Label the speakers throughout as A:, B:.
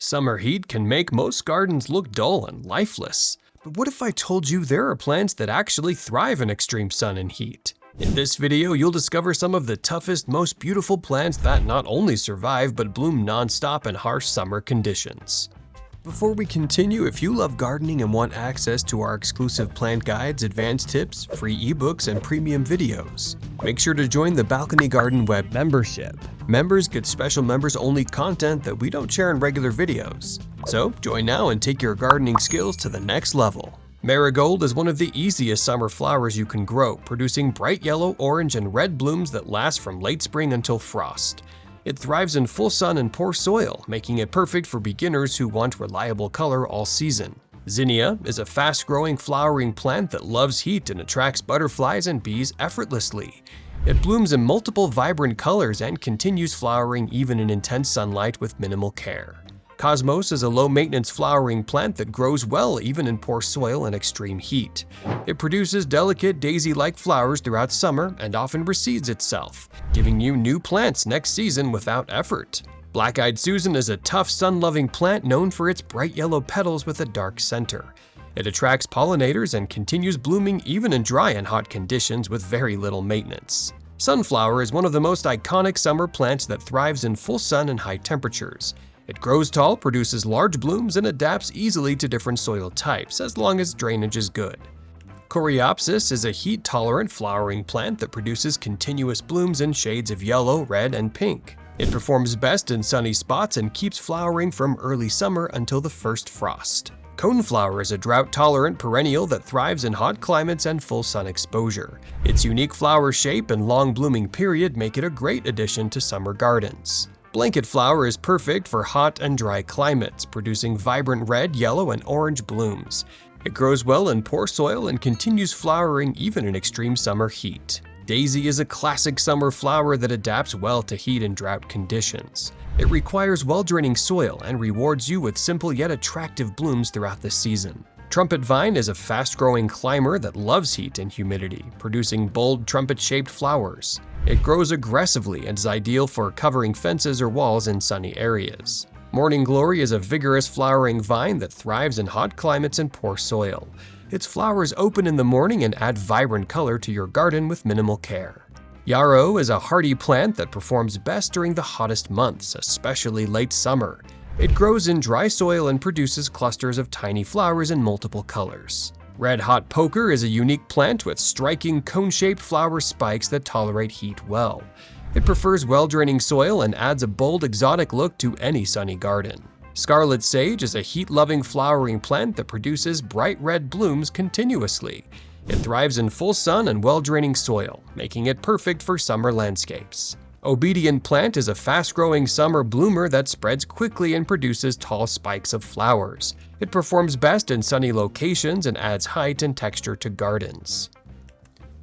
A: Summer heat can make most gardens look dull and lifeless. But what if I told you there are plants that actually thrive in extreme sun and heat? In this video, you'll discover some of the toughest, most beautiful plants that not only survive but bloom non-stop in harsh summer conditions. Before we continue, if you love gardening and want access to our exclusive plant guides, advanced tips, free ebooks, and premium videos, make sure to join the Balcony Garden Web membership. Members get special members-only content that we don't share in regular videos. So join now and take your gardening skills to the next level. Marigold is one of the easiest summer flowers you can grow, producing bright yellow, orange, and red blooms that last from late spring until frost. It thrives in full sun and poor soil, making it perfect for beginners who want reliable color all season. Zinnia is a fast-growing flowering plant that loves heat and attracts butterflies and bees effortlessly. It blooms in multiple vibrant colors and continues flowering even in intense sunlight with minimal care. Cosmos is a low-maintenance flowering plant that grows well even in poor soil and extreme heat. It produces delicate daisy-like flowers throughout summer and often reseeds itself, giving you new plants next season without effort. Black-eyed Susan is a tough, sun-loving plant known for its bright yellow petals with a dark center. It attracts pollinators and continues blooming even in dry and hot conditions with very little maintenance. Sunflower is one of the most iconic summer plants that thrives in full sun and high temperatures. It grows tall, produces large blooms, and adapts easily to different soil types as long as drainage is good. Coreopsis is a heat-tolerant flowering plant that produces continuous blooms in shades of yellow, red, and pink. It performs best in sunny spots and keeps flowering from early summer until the first frost. Coneflower is a drought-tolerant perennial that thrives in hot climates and full sun exposure. Its unique flower shape and long blooming period make it a great addition to summer gardens. Blanket flower is perfect for hot and dry climates, producing vibrant red, yellow, and orange blooms. It grows well in poor soil and continues flowering even in extreme summer heat. Daisy is a classic summer flower that adapts well to heat and drought conditions. It requires well-draining soil and rewards you with simple yet attractive blooms throughout the season. Trumpet vine is a fast-growing climber that loves heat and humidity, producing bold trumpet-shaped flowers. It grows aggressively and is ideal for covering fences or walls in sunny areas. Morning Glory is a vigorous flowering vine that thrives in hot climates and poor soil. Its flowers open in the morning and add vibrant color to your garden with minimal care. Yarrow is a hardy plant that performs best during the hottest months, especially late summer. It grows in dry soil and produces clusters of tiny flowers in multiple colors. Red hot poker is a unique plant with striking cone-shaped flower spikes that tolerate heat well. It prefers well-draining soil and adds a bold, exotic look to any sunny garden. Scarlet sage is a heat-loving flowering plant that produces bright red blooms continuously. It thrives in full sun and well-draining soil, making it perfect for summer landscapes. Obedient plant is a fast-growing summer bloomer that spreads quickly and produces tall spikes of flowers. It performs best in sunny locations and adds height and texture to gardens.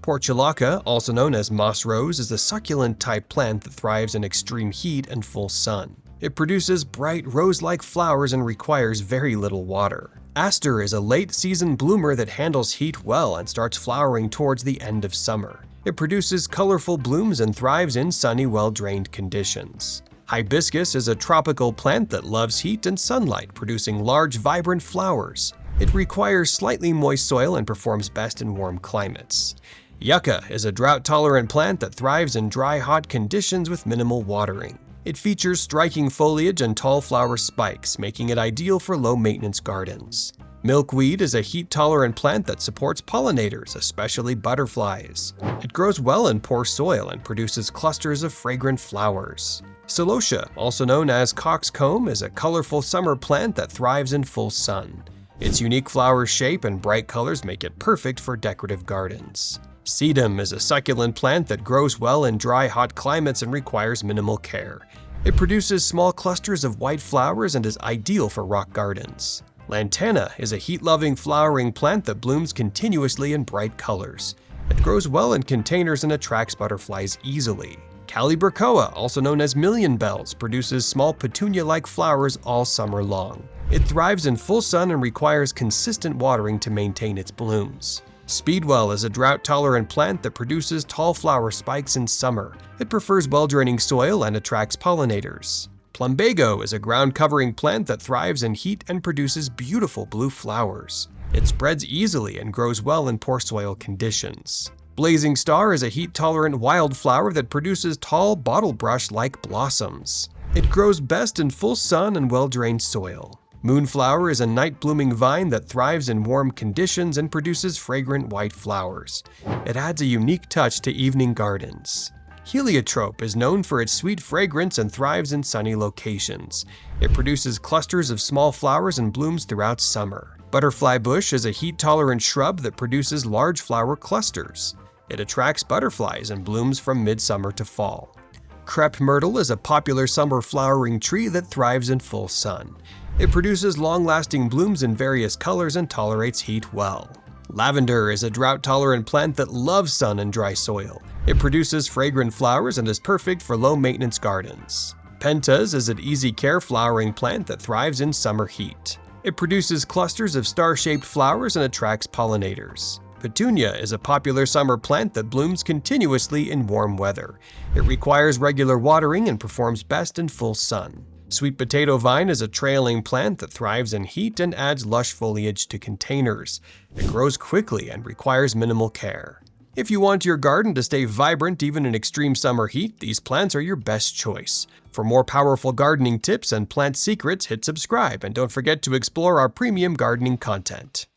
A: Portulaca, also known as moss rose, is a succulent-type plant that thrives in extreme heat and full sun. It produces bright rose-like flowers and requires very little water. Aster is a late-season bloomer that handles heat well and starts flowering towards the end of summer. It produces colorful blooms and thrives in sunny, well-drained conditions. Hibiscus is a tropical plant that loves heat and sunlight, producing large, vibrant flowers. It requires slightly moist soil and performs best in warm climates. Yucca is a drought-tolerant plant that thrives in dry, hot conditions with minimal watering. It features striking foliage and tall flower spikes, making it ideal for low-maintenance gardens. Milkweed is a heat-tolerant plant that supports pollinators, especially butterflies. It grows well in poor soil and produces clusters of fragrant flowers. Celosia, also known as coxcomb, is a colorful summer plant that thrives in full sun. Its unique flower shape and bright colors make it perfect for decorative gardens. Sedum is a succulent plant that grows well in dry, hot climates and requires minimal care. It produces small clusters of white flowers and is ideal for rock gardens. Lantana is a heat-loving flowering plant that blooms continuously in bright colors. It grows well in containers and attracts butterflies easily. Calibrachoa, also known as million bells, produces small petunia-like flowers all summer long. It thrives in full sun and requires consistent watering to maintain its blooms. Speedwell is a drought-tolerant plant that produces tall flower spikes in summer. It prefers well-draining soil and attracts pollinators. Plumbago is a ground-covering plant that thrives in heat and produces beautiful blue flowers. It spreads easily and grows well in poor soil conditions. Blazing Star is a heat-tolerant wildflower that produces tall, bottle brush-like blossoms. It grows best in full sun and well-drained soil. Moonflower is a night-blooming vine that thrives in warm conditions and produces fragrant white flowers. It adds a unique touch to evening gardens. Heliotrope is known for its sweet fragrance and thrives in sunny locations. It produces clusters of small flowers and blooms throughout summer. Butterfly bush is a heat-tolerant shrub that produces large flower clusters. It attracts butterflies and blooms from midsummer to fall. Crepe myrtle is a popular summer flowering tree that thrives in full sun. It produces long-lasting blooms in various colors and tolerates heat well. Lavender is a drought-tolerant plant that loves sun and dry soil. It produces fragrant flowers and is perfect for low-maintenance gardens. Pentas is an easy-care flowering plant that thrives in summer heat. It produces clusters of star-shaped flowers and attracts pollinators. Petunia is a popular summer plant that blooms continuously in warm weather. It requires regular watering and performs best in full sun. Sweet potato vine is a trailing plant that thrives in heat and adds lush foliage to containers. It grows quickly and requires minimal care. If you want your garden to stay vibrant even in extreme summer heat, these plants are your best choice. For more powerful gardening tips and plant secrets, hit subscribe and don't forget to explore our premium gardening content.